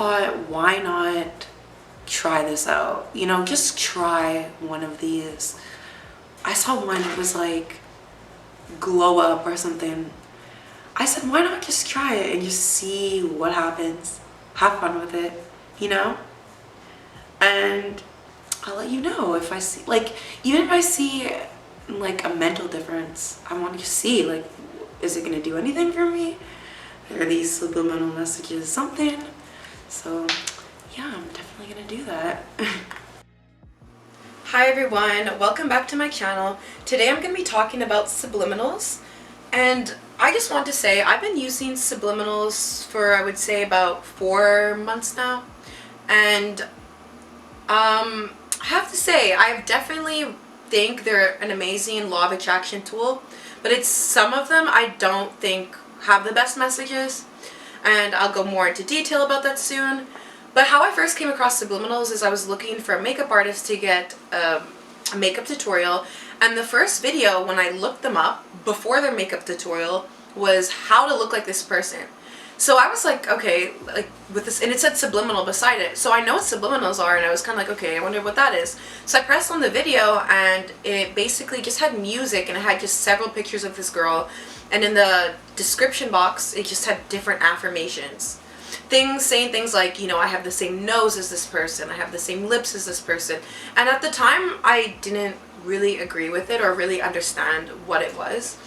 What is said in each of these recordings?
thought, why not try this out? You know, just try one of these. I saw one, it was like glow up or something. I said, why not just try it and just see what happens? Have fun with it, you know? And I'll let you know if I see, like, even if I see like a mental difference, I want to see, like, is it going to do anything for me? Are these subliminal messages something? So yeah, I'm definitely going to do that. Hi everyone, welcome back to my channel. Today I'm going to be talking about subliminals, and I just want to say I've been using subliminals for, I would say, about 4 months now, and I have to say I definitely think they're an amazing law of attraction tool, but it's some of them I don't think have the best messages, and I'll go more into detail about that soon. But how I first came across subliminals is I was looking for a makeup artist to get a makeup tutorial, and the first video when I looked them up before their makeup tutorial was how to look like this person. So I was like, okay, like with this, and it said subliminal beside it, so I know what subliminals are, and I was kind of like, okay, I wonder what that is. So I pressed on the video, and it basically just had music, and it had just several pictures of this girl, and in the description box it just had different affirmations. Saying things like, you know, I have the same nose as this person, I have the same lips as this person, and at the time I didn't really agree with it or really understand what it was.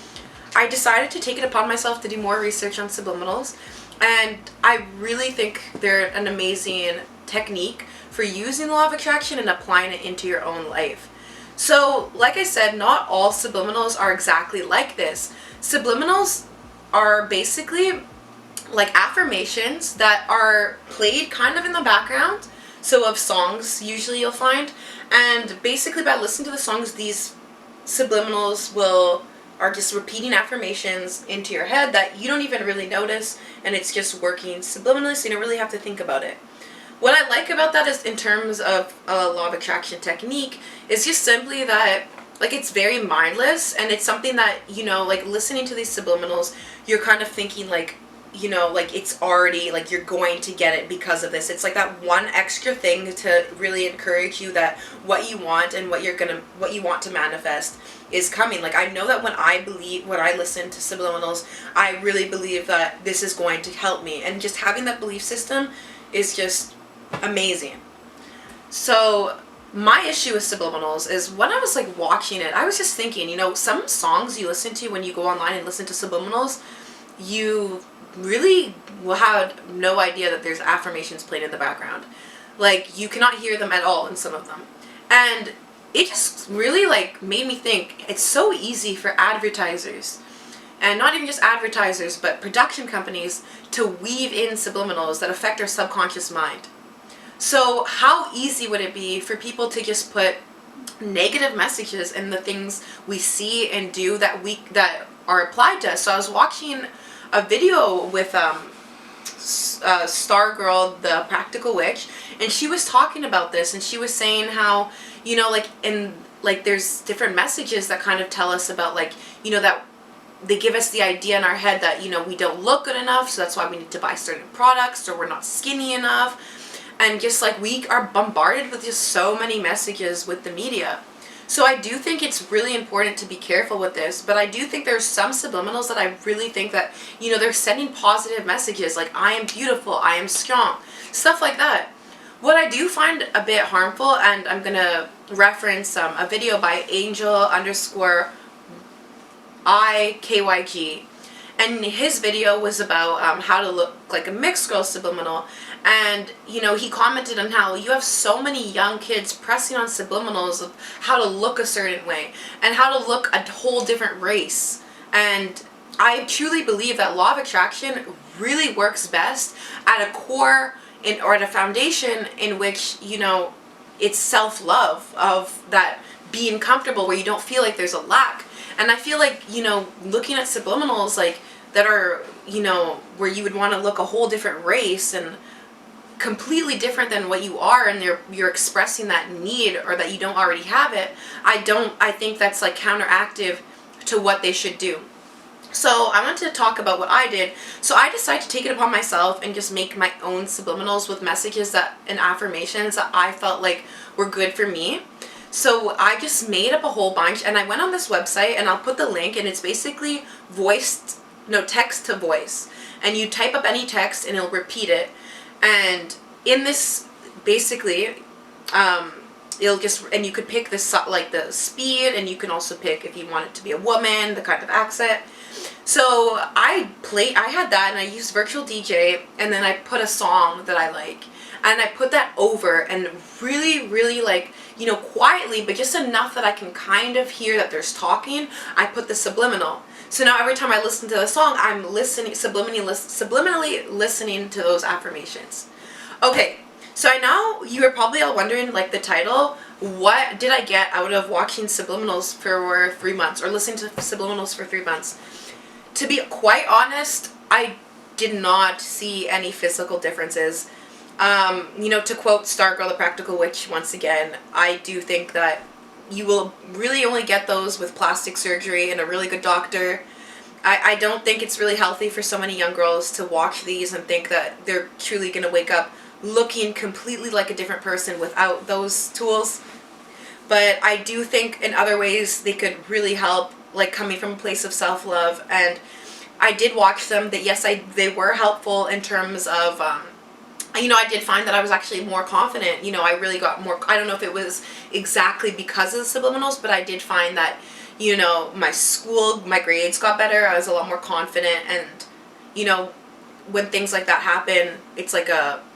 I decided to take it upon myself to do more research on subliminals, and I really think they're an amazing technique for using the law of attraction and applying it into your own life. So, like I said, not all subliminals are exactly like this. Subliminals are basically like affirmations that are played kind of in the background, so of songs usually you'll find, and basically by listening to the songs, these subliminals are just repeating affirmations into your head that you don't even really notice, and it's just working subliminally, so you don't really have to think about it. What I like about that is, in terms of a law of attraction technique, is just simply that, like, it's very mindless, and it's something that, you know, like listening to these subliminals, you're kind of thinking like, you know, like it's already, like you're going to get it because of this. It's like that one extra thing to really encourage you that what you want and what you want to manifest is coming. Like, I know that when I listen to subliminals, I really believe that this is going to help me, and just having that belief system is just amazing. So my issue with subliminals is, when I was like watching it, I was just thinking, you know, some songs you listen to when you go online and listen to subliminals, you really will have no idea that there's affirmations played in the background. Like, you cannot hear them at all in some of them. And it just really like made me think it's so easy for advertisers, and not even just advertisers, but production companies, to weave in subliminals that affect our subconscious mind. So how easy would it be for people to just put negative messages in the things we see and do that are applied to us? So I was watching a video with Stargirl, the Practical Witch, and she was talking about this, and she was saying how, you know, like there's different messages that kind of tell us about, like, you know, that they give us the idea in our head that, you know, we don't look good enough, so that's why we need to buy certain products, or we're not skinny enough, and just like we are bombarded with just so many messages with the media. So I do think it's really important to be careful with this, but I do think there's some subliminals that I really think that, you know, they're sending positive messages, like I am beautiful, I am strong, stuff like that. What I do find a bit harmful, and I'm going to reference a video by Angel_IKYG, and his video was about how to look like a mixed girl subliminal. And, you know, he commented on how you have so many young kids pressing on subliminals of how to look a certain way and how to look a whole different race. And I truly believe that law of attraction really works best at a core or at a foundation in which, you know, it's self-love, of that being comfortable where you don't feel like there's a lack. And I feel like, you know, looking at subliminals like that are, you know, where you would want to look a whole different race and completely different than what you are, and you're expressing that need, or that you don't already have it, I think that's like counteractive to what they should do. So I want to talk about what I did. So I decided to take it upon myself and just make my own subliminals with messages that and affirmations that I felt like were good for me. So I just made up a whole bunch, and I went on this website, and I'll put the link, and it's basically text to voice. And you type up any text and it'll repeat it. And in this, basically, it'll just, and you could pick this, like the speed, and you can also pick if you want it to be a woman, the kind of accent. So I had that, and I used virtual DJ, and then I put a song that I like, and I put that over, and really, really, like, you know, quietly, but just enough that I can kind of hear that there's talking, I put the subliminal. So now every time I listen to the song, I'm listening, subliminally listening to those affirmations. Okay, so I know you are probably all wondering, like, the title, what did I get out of watching subliminals for 3 months, or listening to subliminals for 3 months? To be quite honest, I did not see any physical differences. You know, to quote Stargirl the Practical Witch once again, I do think that you will really only get those with plastic surgery and a really good doctor. I don't think it's really healthy for so many young girls to watch these and think that they're truly going to wake up looking completely like a different person without those tools. But I do think in other ways they could really help, like coming from a place of self-love. And I did watch them, that yes, they were helpful in terms of, you know, I did find that I was actually more confident. You know, I really got more, I don't know if it was exactly because of the subliminals, but I did find that, you know, my grades got better. I was a lot more confident, and, you know, when things like that happen, it's like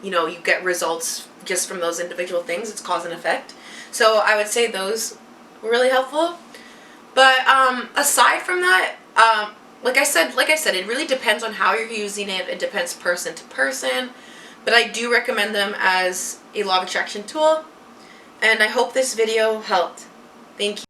you know, you get results just from those individual things. It's cause and effect. So I would say those were really helpful. But aside from that, like I said, it really depends on how you're using it. It depends person to person. But I do recommend them as a law of attraction tool. And I hope this video helped. Thank you.